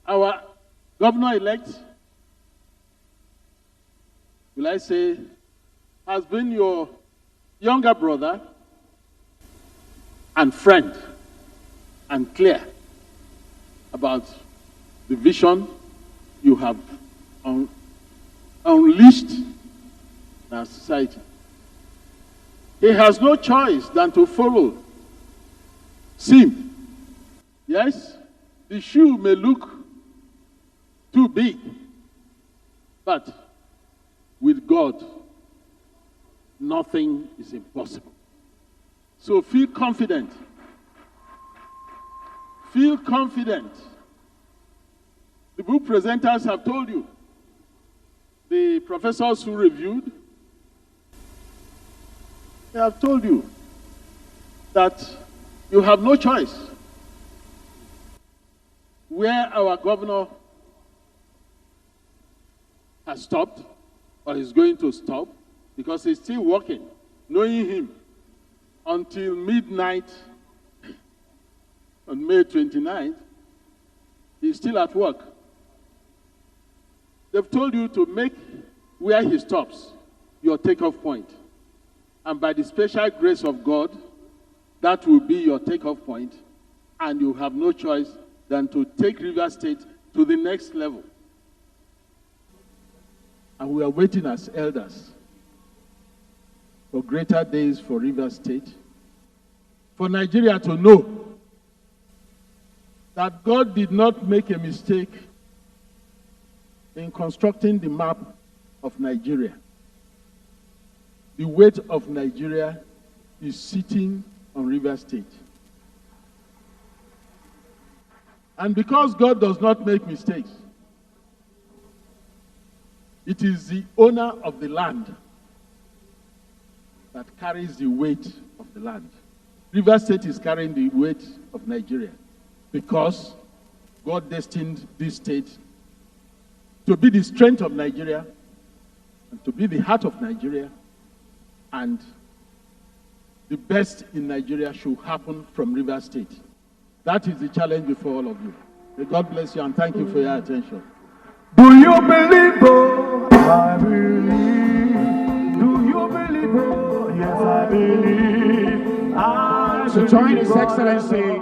Our governor-elect, will I say, has been your younger brother and friend, and clear about the vision you have unleashed in our society. He has no choice than to follow SYM. Yes, the shoe may look too big, but with God, nothing is impossible. So feel confident. Feel confident. The book presenters have told you, the professors who reviewed, they have told you that you have no choice. Where our governor has stopped, or is going to stop, because he's still working, knowing him, until midnight on May 29th, he's still at work. They've told you to make where he stops your takeoff point. And by the special grace of God, that will be your takeoff point, and you have no choice than to take Rivers State to the next level. And we are waiting as elders for greater days for Rivers State, for Nigeria to know that God did not make a mistake in constructing the map of Nigeria. The weight of Nigeria is sitting on Rivers State. And because God does not make mistakes, it is the owner of the land that carries the weight of the land. Rivers State is carrying the weight of Nigeria because God destined this state to be the strength of Nigeria and to be the heart of Nigeria, and the best in Nigeria should happen from Rivers State. That is the challenge before all of you. May God bless you and thank you for your attention. Do you believe? Oh, I believe. Do you believe? Oh, yes, I believe. To join His Excellency